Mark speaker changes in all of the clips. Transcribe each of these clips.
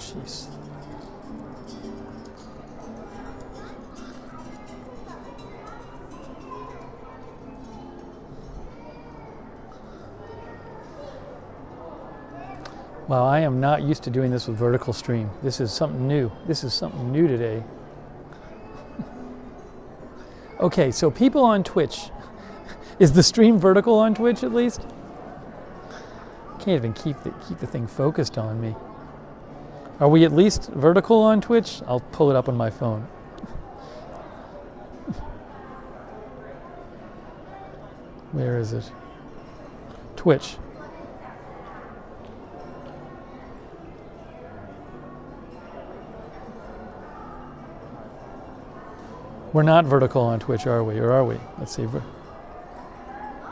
Speaker 1: jeez. Wow, I am not used to doing this with vertical stream. This is something new. This is something new today. Okay, so people on Twitch. Is the stream vertical on Twitch at least? Can't even keep the thing focused on me. Are we at least vertical on Twitch? I'll pull it up on my phone. Where is it? Twitch. We're not vertical on Twitch, are we? Or are we? Let's see.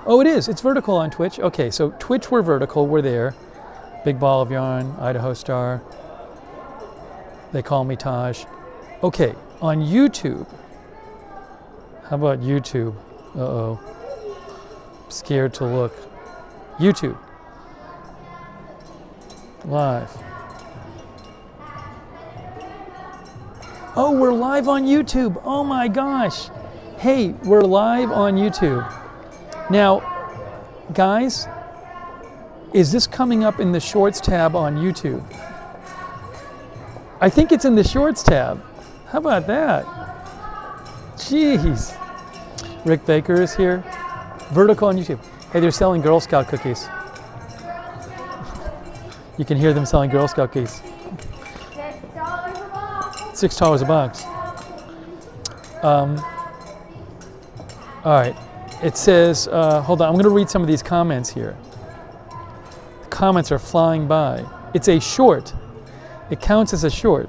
Speaker 1: Oh, it is. It's vertical on Twitch. Okay, so Twitch, we're vertical. We're there. Big Ball of Yarn, Idaho Star. They call me Taj. Okay, on YouTube. How about YouTube? Uh-oh. Scared to look. YouTube. Live. Oh, we're live on YouTube. Oh my gosh. Hey, we're live on YouTube. Now, guys, is this coming up in the Shorts tab on YouTube? I think it's in the Shorts tab. How about that? Jeez. Rick Baker is here. Vertical on YouTube. Hey, they're selling Girl Scout cookies. You can hear them selling Girl Scout cookies. $6 a box. All right. It says, hold on, I'm going to read some of these comments here. The comments are flying by. It's a short. It counts as a short.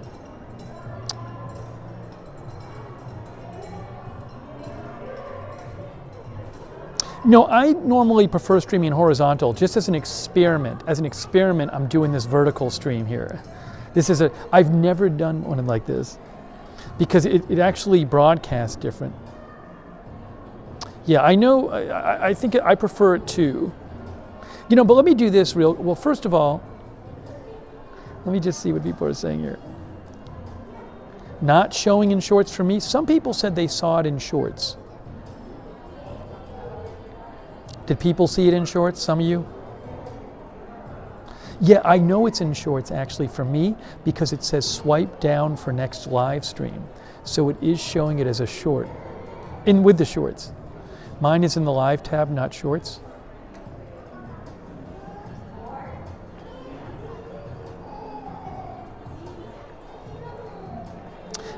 Speaker 1: No, I normally prefer streaming horizontal, just as an experiment. As an experiment, I'm doing this vertical stream here. I've never done one like this because it actually broadcasts different. Yeah, I know, I think I prefer it too. You know, but let me do this well, first of all, let me just see what people are saying here. Not showing in Shorts for me. Some people said they saw it in Shorts. Did people see it in Shorts, some of you? Yeah, I know it's in Shorts actually for me because it says swipe down for next live stream. So it is showing it as a short with the Shorts. Mine is in the live tab, not Shorts.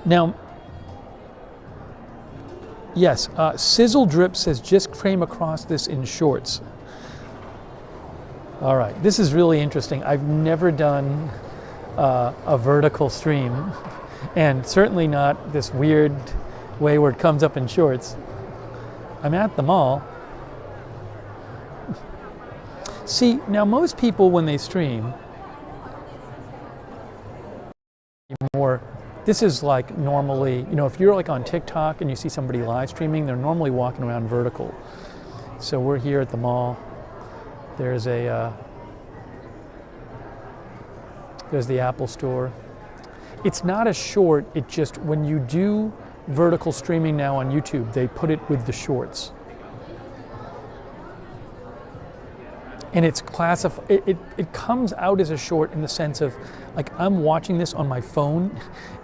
Speaker 1: Now, yes, Sizzle Drip says just came across this in Shorts. All right, this is really interesting. I've never done a vertical stream, and certainly not this weird way where it comes up in Shorts. I'm at the mall. See, now most people when they stream, this is like normally, you know, if you're like on TikTok and you see somebody live streaming, they're normally walking around vertical. So we're here at the mall. There's the Apple Store. It's not a short, it just, when you do vertical streaming now on YouTube, they put it with the Shorts. And it's classified, it comes out as a short in the sense of, like, I'm watching this on my phone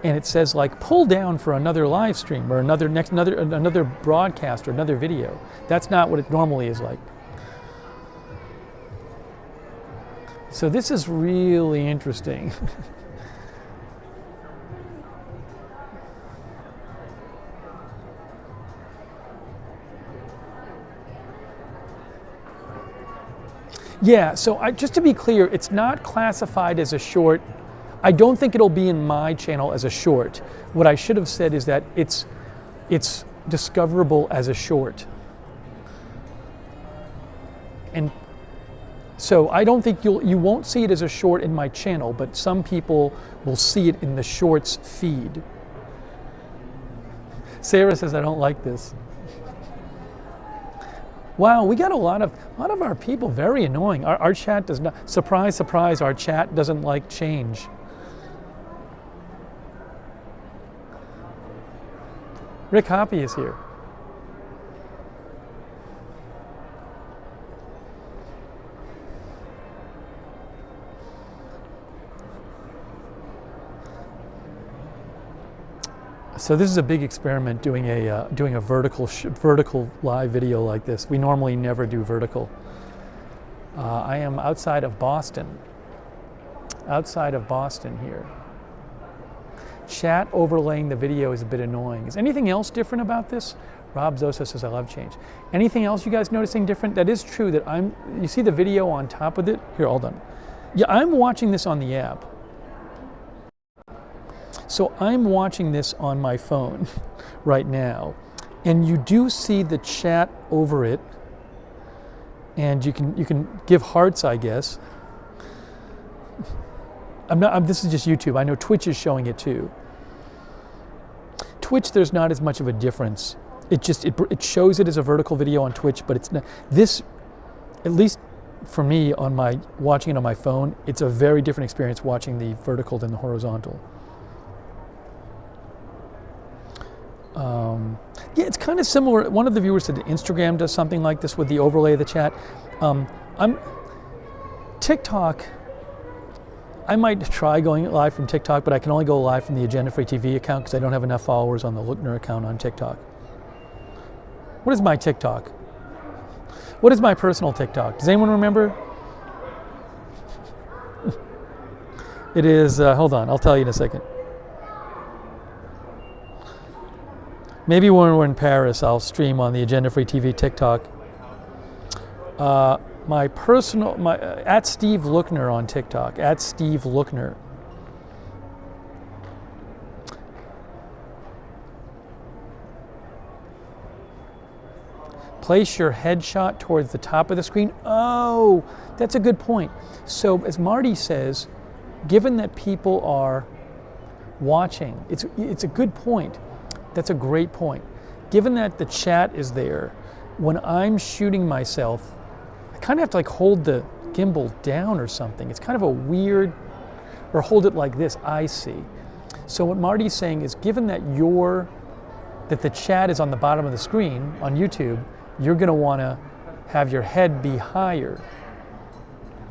Speaker 1: and it says like, pull down for another live stream or another broadcast or another video. That's not what it normally is like. So this is really interesting. Yeah, so just to be clear, it's not classified as a short. I don't think it'll be in my channel as a short. What I should have said is that it's discoverable as a short. And so I don't think you won't see it as a short in my channel, but some people will see it in the Shorts feed. Sarah says, I don't like this. Wow, we got a lot of our people very annoying. Our chat does not, surprise, surprise, our chat doesn't like change. Rick Hoppy is here. So this is a big experiment doing a vertical live video like this. We normally never do vertical. I am outside of Boston. Outside of Boston here. Chat overlaying the video is a bit annoying. Is anything else different about this? Rob Zosa says, I love change. Anything else you guys noticing different? That is true that you see the video on top of it? Here, hold on. Yeah, I'm watching this on the app. So I'm watching this on my phone right now, and you do see the chat over it, and you can give hearts, I guess. This is just YouTube. I know Twitch is showing it too. Twitch, there's not as much of a difference. It shows it as a vertical video on Twitch, but it's not. This, at least for me, watching it on my phone, it's a very different experience watching the vertical than the horizontal. Yeah, it's kind of similar. One of the viewers said Instagram does something like this with the overlay of the chat. TikTok, I might try going live from TikTok, but I can only go live from the Agenda Free TV account because I don't have enough followers on the Lookner account on TikTok. What is my TikTok? What is my personal TikTok? Does anyone remember? It is, hold on, I'll tell you in a second. Maybe when we're in Paris, I'll stream on the Agenda Free TV TikTok. My personal, at Steve Lookner on TikTok, at Steve Lookner. Place your headshot towards the top of the screen. Oh, that's a good point. So as Marty says, given that people are watching, it's a good point. That's a great point. Given that the chat is there, when I'm shooting myself, I kind of have to like hold the gimbal down or something. It's kind of a weird, or hold it like this, I see. So what Marty's saying is, given that the chat is on the bottom of the screen on YouTube, you're gonna wanna have your head be higher.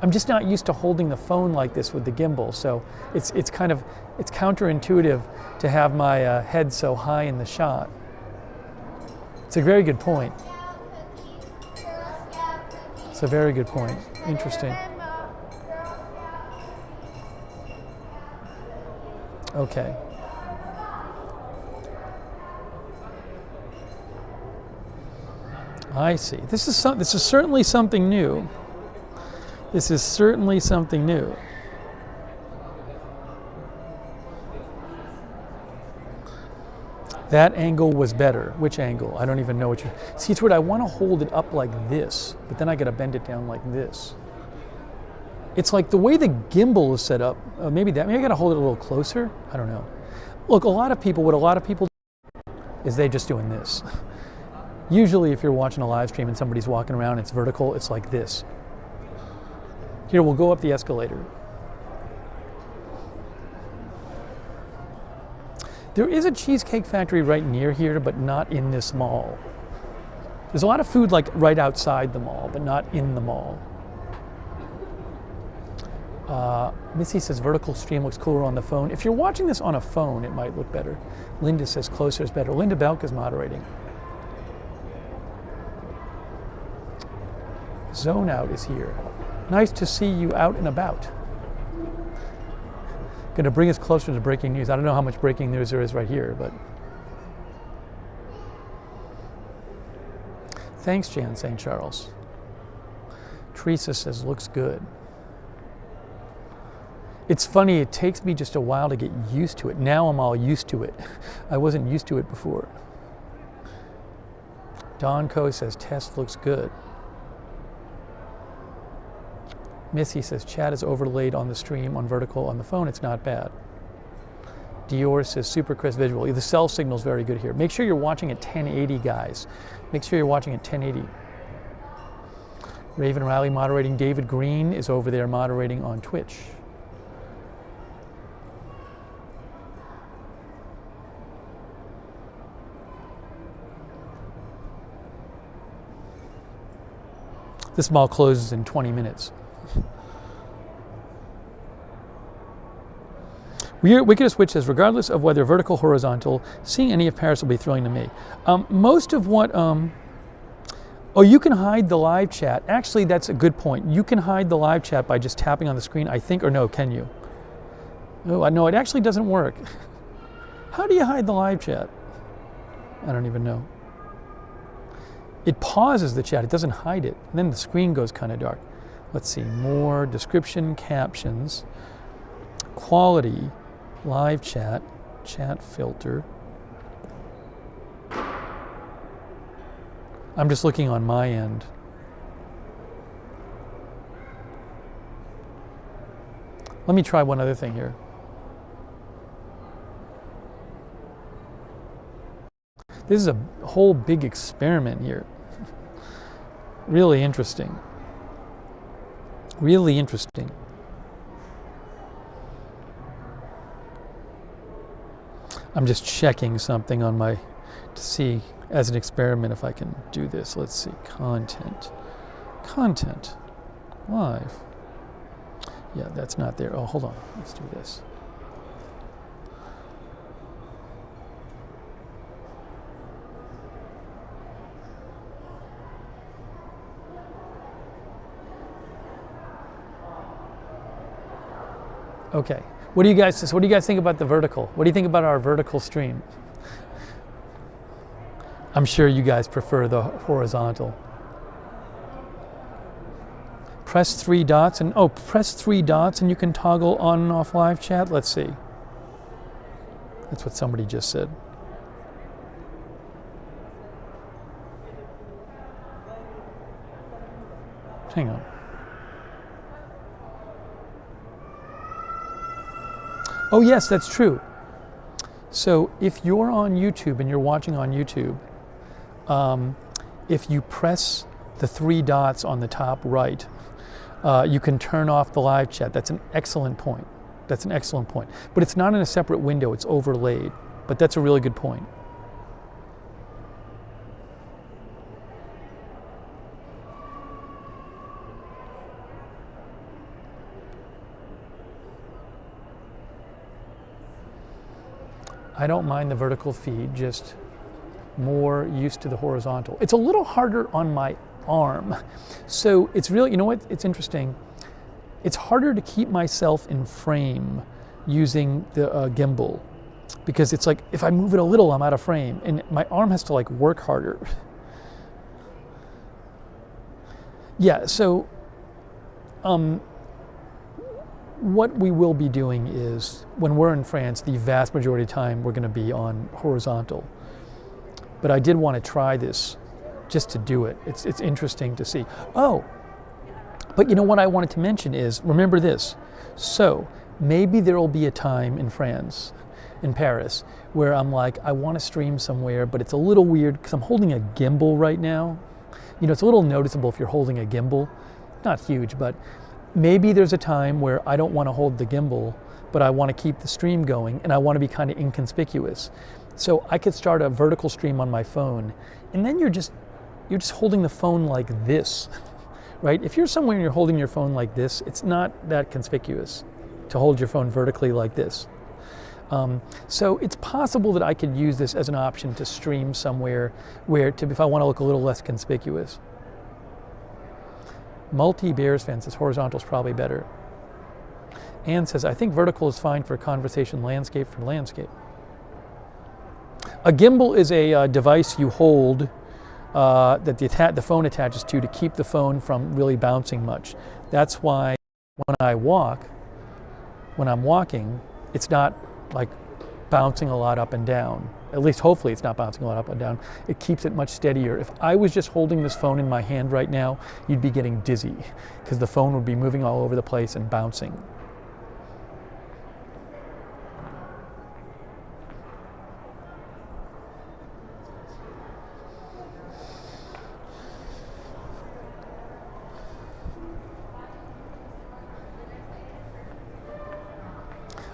Speaker 1: I'm just not used to holding the phone like this with the gimbal, so it's counterintuitive to have my head so high in the shot. It's a very good point. It's a very good point. Interesting. Okay. I see. This is certainly something new. This is certainly something new. That angle was better. Which angle? I don't even know what you're... See, it's weird. I want to hold it up like this, but then I got to bend it down like this. It's like the way the gimbal is set up. Maybe I got to hold it a little closer. I don't know. Look, what a lot of people do is they just doing this. Usually if you're watching a live stream and somebody's walking around, it's vertical, it's like this. Here, we'll go up the escalator. There is a Cheesecake Factory right near here, but not in this mall. There's a lot of food like right outside the mall, but not in the mall. Missy says vertical stream looks cooler on the phone. If you're watching this on a phone, it might look better. Linda says closer is better. Linda Belk is moderating. Zone Out is here. Nice to see you out and about. Going to bring us closer to breaking news. I don't know how much breaking news there is right here, but thanks, Jan St. Charles. Teresa says looks good. It's funny, it takes me just a while to get used to it. Now I'm all used to it. I wasn't used to it before. Don Co says test looks good. Missy says chat is overlaid on the stream on vertical. On the phone, it's not bad. Dior says super crisp visual. The cell signal is very good here. Make sure you're watching at 1080, guys. Make sure you're watching at 1080. Raven Riley moderating. David Green is over there moderating on Twitch. This mall closes in 20 minutes. Wickedest Witch says, regardless of whether vertical or horizontal, seeing any of Paris will be thrilling to me. Most of what, oh, you can hide the live chat. Actually, that's a good point. You can hide the live chat by just tapping on the screen, I think, or no, can you? Oh, no, it actually doesn't work. How do you hide the live chat? I don't even know. It pauses the chat, it doesn't hide it. And then the screen goes kind of dark. Let's see, more description, captions, quality, live chat, chat filter. I'm just looking on my end. Let me try one other thing here. This is a whole big experiment here. Really interesting. Really interesting. I'm just checking something on my, to see as an experiment if I can do this. Let's see, content, live. Yeah, that's not there. Oh, hold on, let's do this. Okay. What do you guys think about the vertical? What do you think about our vertical stream? I'm sure you guys prefer the horizontal. Press 3 dots and press 3 dots and you can toggle on and off live chat. Let's see. That's what somebody just said. Hang on. Oh yes, that's true. So if you're on YouTube and you're watching on YouTube, if you press the 3 dots on the top right, you can turn off the live chat. That's an excellent point. That's an excellent point. But it's not in a separate window, it's overlaid. But that's a really good point. I don't mind the vertical feed, just more used to the horizontal. It's a little harder on my arm. So it's really, you know what, it's interesting. It's harder to keep myself in frame using the gimbal because it's like, if I move it a little, I'm out of frame and my arm has to like work harder. Yeah, so what we will be doing is, when we're in France, the vast majority of the time we're going to be on horizontal. But I did want to try this just to do it. It's interesting to see. Oh, but you know what I wanted to mention is, remember this. So maybe there will be a time in France, in Paris, where I'm like, I want to stream somewhere, but it's a little weird because I'm holding a gimbal right now. You know, it's a little noticeable if you're holding a gimbal. Not huge, but maybe there's a time where I don't want to hold the gimbal, but I want to keep the stream going and I want to be kind of inconspicuous. So I could start a vertical stream on my phone, and then you're just holding the phone like this, right? If you're somewhere and you're holding your phone like this, it's not that conspicuous to hold your phone vertically like this. So it's possible that I could use this as an option to stream somewhere where, if I want to look a little less conspicuous. Multi-Bears fan says horizontal is probably better. Anne says, I think vertical is fine for conversation, landscape for landscape. A gimbal is a device you hold that the phone attaches to keep the phone from really bouncing much. That's why when I'm walking, it's not like bouncing a lot up and down. At least hopefully it's not bouncing a lot up and down. It keeps it much steadier. If I was just holding this phone in my hand right now, you'd be getting dizzy because the phone would be moving all over the place and bouncing.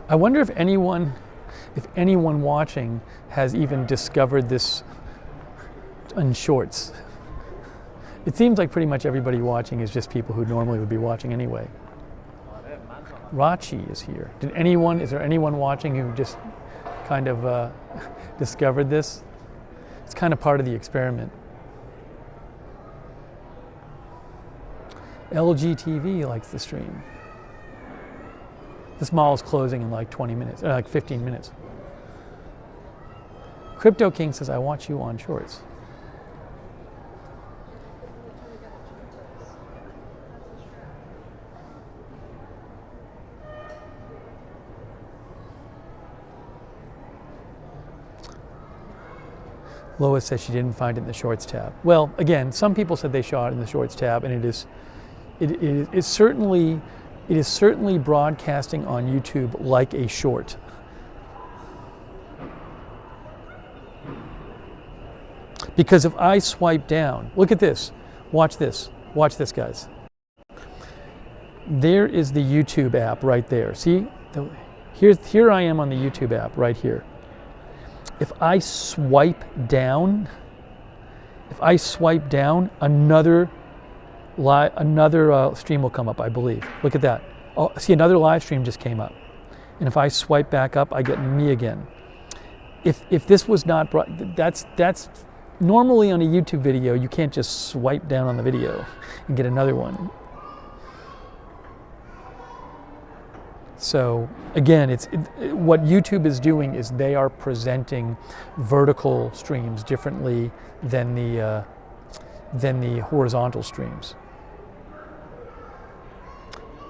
Speaker 1: I wonder if anyone watching has even discovered this in shorts. It seems like pretty much everybody watching is just people who normally would be watching anyway. Rachi is here. Is there anyone watching who just kind of discovered this? It's kind of part of the experiment. LG TV likes the stream. This mall is closing in like 20 minutes, like 15 minutes. Crypto King says, I watch you on Shorts. Lois says she didn't find it in the Shorts tab. Well, again, some people said they saw it in the Shorts tab, and it is certainly broadcasting on YouTube like a short. Because if I swipe down, look at this, watch this, guys. There is the YouTube app right there. See, here I am on the YouTube app right here. If I swipe down, another stream will come up, I believe. Look at that. Oh, see, another live stream just came up. And if I swipe back up, I get me again. If this was not brought, that's normally on a YouTube video, you can't just swipe down on the video and get another one. So again, what YouTube is doing is they are presenting vertical streams differently than the horizontal streams.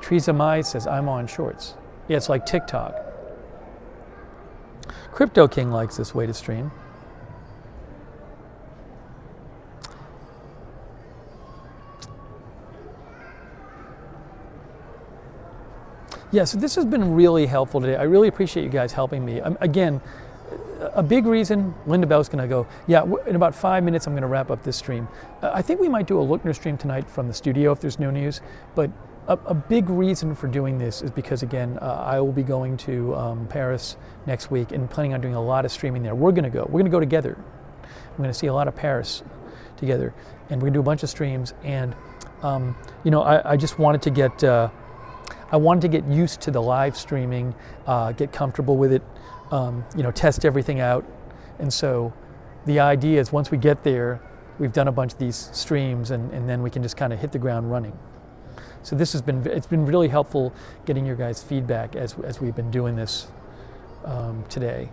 Speaker 1: Teresa Mai says, I'm on Shorts. Yeah, it's like TikTok. Crypto King likes this way to stream. Yeah, so this has been really helpful today. I really appreciate you guys helping me. Again, a big reason, Linda Bell's going to go, yeah, in about 5 minutes I'm going to wrap up this stream. I think we might do a Lookner stream tonight from the studio if there's no news, but a big reason for doing this is because, again, I will be going to Paris next week and planning on doing a lot of streaming there. We're going to go together. We're going to see a lot of Paris together, and we're going to do a bunch of streams, and I just wanted to get used to the live streaming, get comfortable with it, test everything out. And so the idea is once we get there, we've done a bunch of these streams and then we can just kind of hit the ground running. So it's been really helpful getting your guys' feedback as we've been doing this today.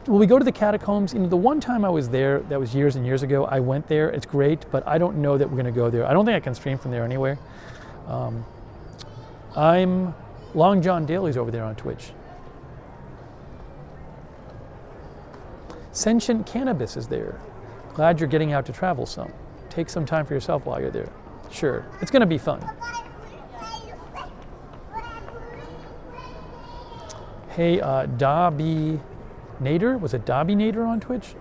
Speaker 1: Will we go to the catacombs? The one time I was there, that was years and years ago, I went there. It's great, but I don't know that we're going to go there. I don't think I can stream from there anywhere. Long John Daly's over there on Twitch. Sentient Cannabis is there. Glad you're getting out to travel some. Take some time for yourself while you're there. Sure, it's going to be fun. Hey, Dobby Nader, was it Dobby Nader on Twitch?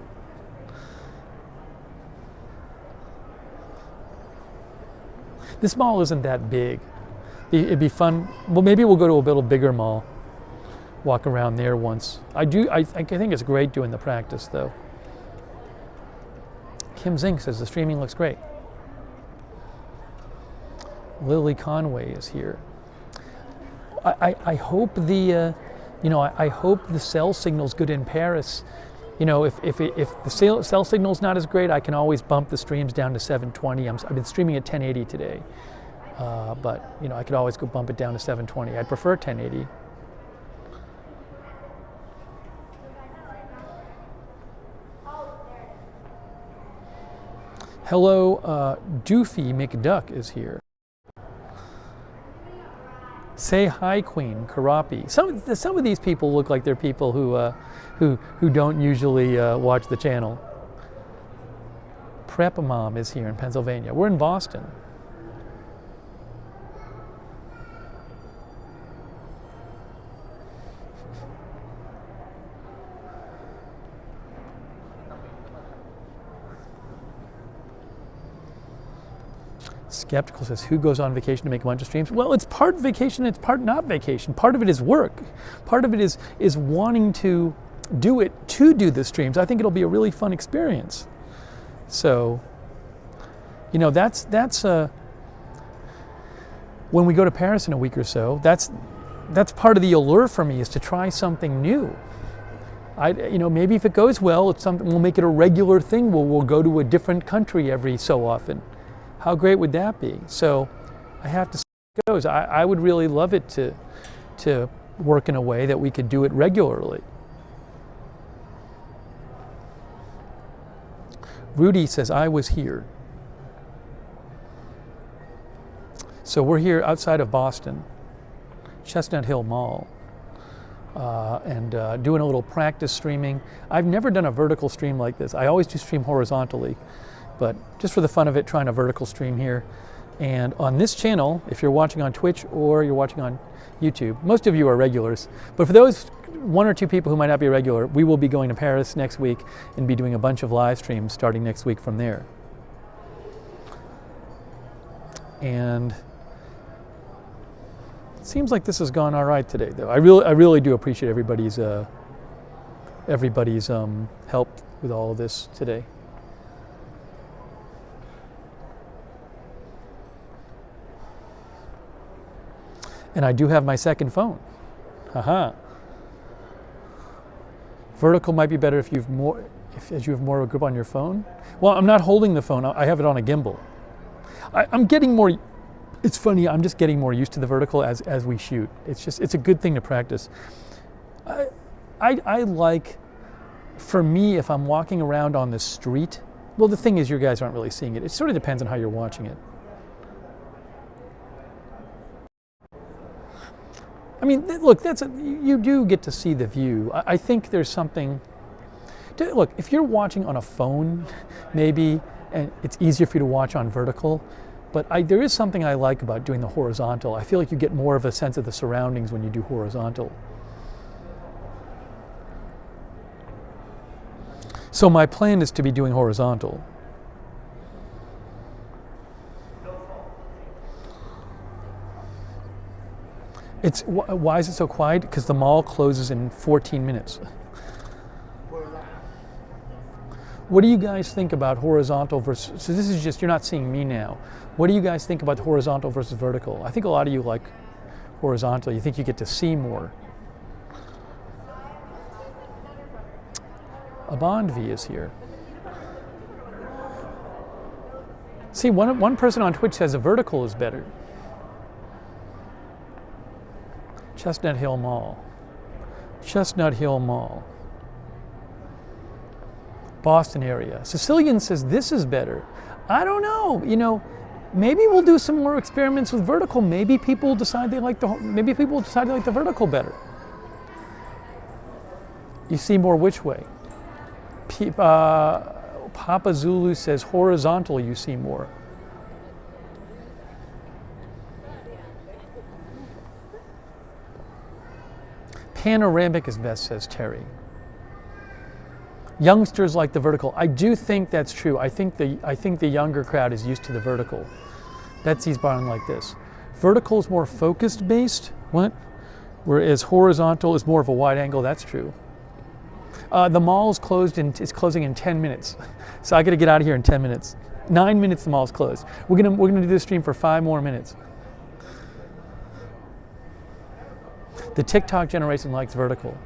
Speaker 1: This mall isn't that big. It'd be fun. Well, maybe we'll go to a little bigger mall. Walk around there once. I think it's great doing the practice, though. Kim Zink says the streaming looks great. Lily Conway is here. I hope the I hope the cell signal's good in Paris. If the cell signal's not as great, I can always bump the streams down to 720. I've been streaming at 1080 today, but I could always go bump it down to 720. I'd prefer 1080. Hello, Doofy McDuck is here. Say hi, Queen Karapi. Some of these people look like they're people who don't usually watch the channel. Prep Mom is here in Pennsylvania. We're in Boston. Skeptical says, who goes on vacation to make a bunch of streams? Well, it's part vacation, it's part not vacation. Part of it is work. Part of it is wanting to do it to do the streams. I think it'll be a really fun experience. So You know, that's when we go to Paris in a week or so, that's part of the allure for me, is to try something new. Maybe if it goes well, it's something, we'll make it a regular thing. We'll go to a different country every so often. How great would that be? So I have to see how it goes. I would really love it to work in a way that we could do it regularly. Rudy says, I was here. So we're here outside of Boston, Chestnut Hill Mall, and doing a little practice streaming. I've never done a vertical stream like this. I always do stream horizontally, but just for the fun of it, trying a vertical stream here. And on this channel, if you're watching on Twitch or you're watching on YouTube, most of you are regulars, but for those one or two people who might not be regular, we will be going to Paris next week and be doing a bunch of live streams starting next week from there. And it seems like this has gone all right today, though. I really do appreciate everybody's help with all of this today. And I do have my second phone. Haha. Vertical might be better if you have more of a grip on your phone. Well, I'm not holding the phone. I have it on a gimbal. I'm getting more. It's funny. I'm just getting more used to the vertical as we shoot. It's a good thing to practice. I like, for me, if I'm walking around on the street. Well, the thing is, you guys aren't really seeing it. It sort of depends on how you're watching it. I mean, look, you do get to see the view. I think there's something. Look, if you're watching on a phone, maybe, and it's easier for you to watch on vertical, but there is something I like about doing the horizontal. I feel like you get more of a sense of the surroundings when you do horizontal. So my plan is to be doing horizontal. Why is it so quiet? Because the mall closes in 14 minutes. What do you guys think about horizontal versus, so this is just, you're not seeing me now. What do you guys think about horizontal versus vertical? I think a lot of you like horizontal. You think you get to see more. Abandvi is here. See, one person on Twitch says a vertical is better. Chestnut Hill Mall. Chestnut Hill Mall. Boston area. Sicilian says this is better. I don't know. Maybe we'll do some more experiments with vertical. Maybe people decide they like the vertical better. You see more which way? Papa Zulu says horizontal you see more. Panoramic is best, says Terry. Youngsters like the vertical. I do think that's true. I think the younger crowd is used to the vertical. Betsy's barn like this. Vertical is more focused based. What? Whereas horizontal is more of a wide angle. That's true. The mall is closing in 10 minutes. So I got to get out of here in 10 minutes. 9 minutes the mall's closed. We're gonna do this stream for 5 more minutes. The TikTok generation likes vertical.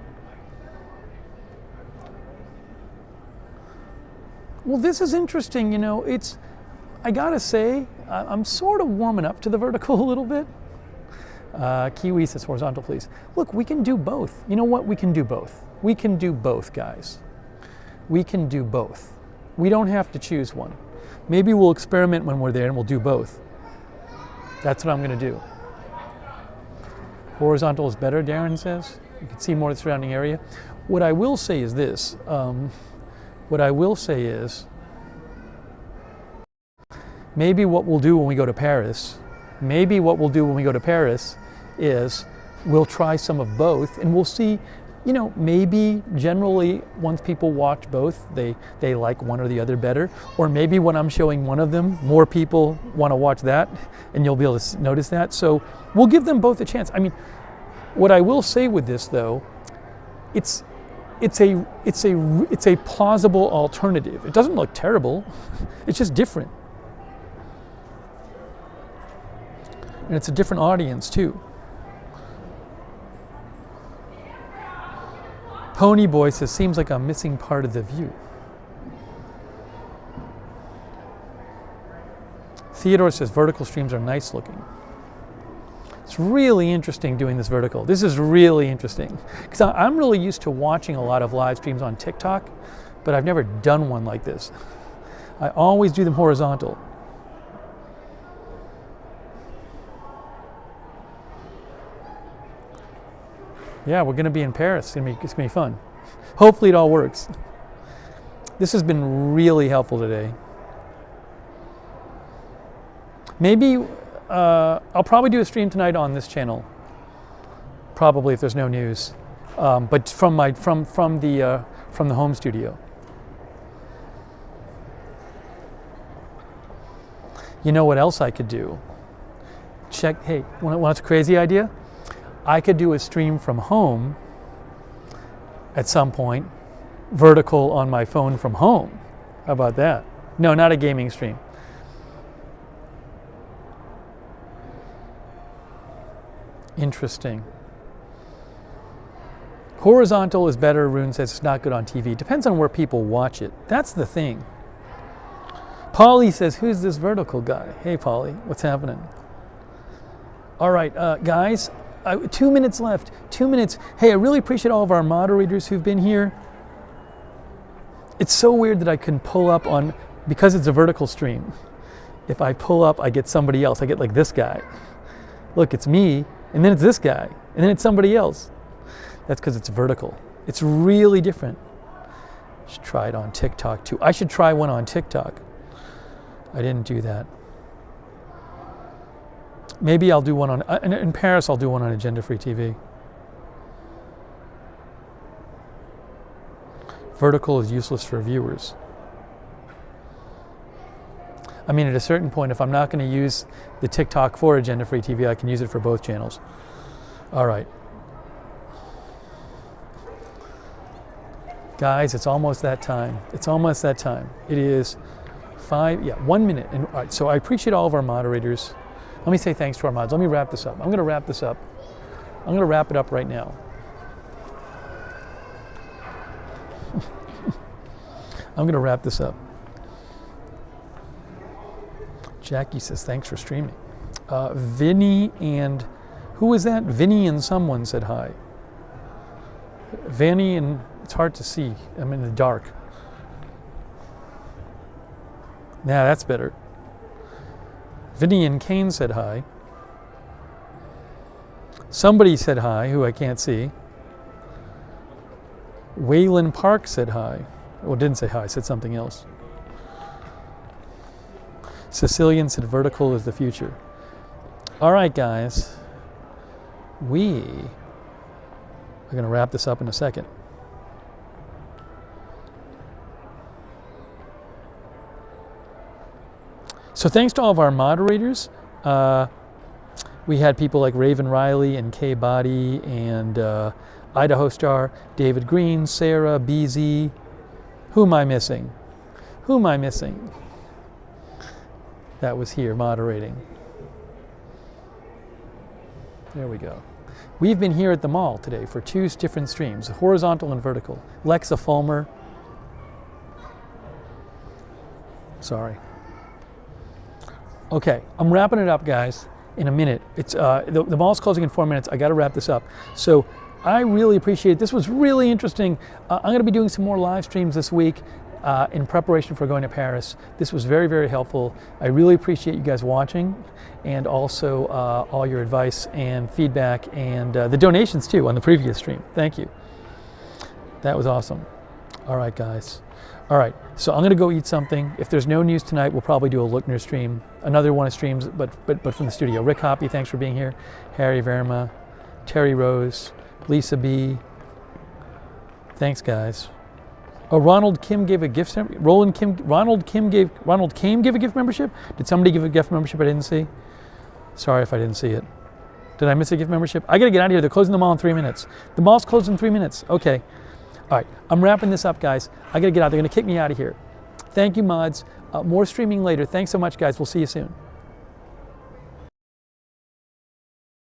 Speaker 1: Well, this is interesting, I gotta say, I'm sort of warming up to the vertical a little bit. Kiwi says horizontal, please. Look, we can do both. You know what? We can do both. We can do both, guys. We can do both. We don't have to choose one. Maybe we'll experiment when we're there and we'll do both. That's what I'm gonna do. Horizontal is better, Darren says. You can see more of the surrounding area. What I will say is this. Maybe what we'll do when we go to Paris, is we'll try some of both and we'll see, maybe generally once people watch both, they like one or the other better. Or maybe when I'm showing one of them, more people want to watch that and you'll be able to notice that. So we'll give them both a chance. I mean, what I will say with this though, it's a plausible alternative. It doesn't look terrible. It's just different. And it's a different audience too. Pony Boy says, seems like I'm missing part of the view. Theodore says, vertical streams are nice looking. It's really interesting doing this vertical. This is really interesting. Because I'm really used to watching a lot of live streams on TikTok, but I've never done one like this. I always do them horizontal. Yeah, we're going to be in Paris. It's going to be fun. Hopefully it all works. This has been really helpful today. Maybe I'll probably do a stream tonight on this channel. Probably if there's no news, but from the home studio. You know what else I could do? Check. Hey, want a crazy idea? I could do a stream from home at some point, vertical on my phone from home. How about that? No, not a gaming stream. Interesting. Horizontal is better, Rune says. It's not good on TV. Depends on where people watch it. That's the thing. Polly says, who's this vertical guy? Hey, Polly, what's happening? All right, guys, 2 minutes left. 2 minutes. Hey, I really appreciate all of our moderators who've been here. It's so weird that I can pull up on, because it's a vertical stream. If I pull up, I get somebody else. I get like this guy. Look, it's me, and then it's this guy, and then it's somebody else. That's because it's vertical. It's really different. Should try it on TikTok too. I should try one on TikTok. I didn't do that. Maybe I'll do one on, in Paris I'll do one on Agenda Free TV. Vertical is useless for viewers. I mean, at a certain point, if I'm not going to use the TikTok for Agenda Free TV, I can use it for both channels. All right. Guys, it's almost that time. It's almost that time. It is 1 minute. And all right, so I appreciate all of our moderators. Let me say thanks to our mods. Let me wrap this up. I'm going to wrap this up. I'm going to wrap it up right now. I'm going to wrap this up. Jackie says, thanks for streaming. Vinny and, who was that? Vinny and someone said hi. Vanny and, it's hard to see. I'm in the dark. Now that's better. Vinny and Kane said hi. Somebody said hi, who I can't see. Waylon Park said hi. Well, didn't say hi, said something else. Sicilian said vertical is the future. All right, guys. We are going to wrap this up in a second. So thanks to all of our moderators. We had people like Raven Riley and Kay Body and Idaho Star, David Green, Sarah, BZ. Who am I missing? Who am I missing? That was here moderating. There we go. We've been here at the mall today for 2 different streams, horizontal and vertical. Lexa Fulmer. Sorry. Okay, I'm wrapping it up, guys, in a minute. It's the mall's closing in 4 minutes. I got to wrap this up. So I really appreciate it. This was really interesting. I'm going to be doing some more live streams this week in preparation for going to Paris. This was very, very helpful. I really appreciate you guys watching, and also all your advice and feedback, and the donations too on the previous stream. Thank you. That was awesome. All right, guys. All right, so I'm going to go eat something. If there's no news tonight, we'll probably do a Lookner stream, another one of streams, but from the studio. Rick Hoppy, thanks for being here. Harry Verma, Terry Rose, Lisa B. Thanks, guys. Oh, Ronald Kim gave a gift. Ronald Kim gave a gift membership. Did somebody give a gift membership I didn't see? Sorry if I didn't see it. Did I miss a gift membership? I got to get out of here. They're closing the mall in 3 minutes. The mall's closed in 3 minutes. Okay. All right, I'm wrapping this up, guys. I got to get out. They're going to kick me out of here. Thank you, mods. More streaming later. Thanks so much, guys. We'll see you soon.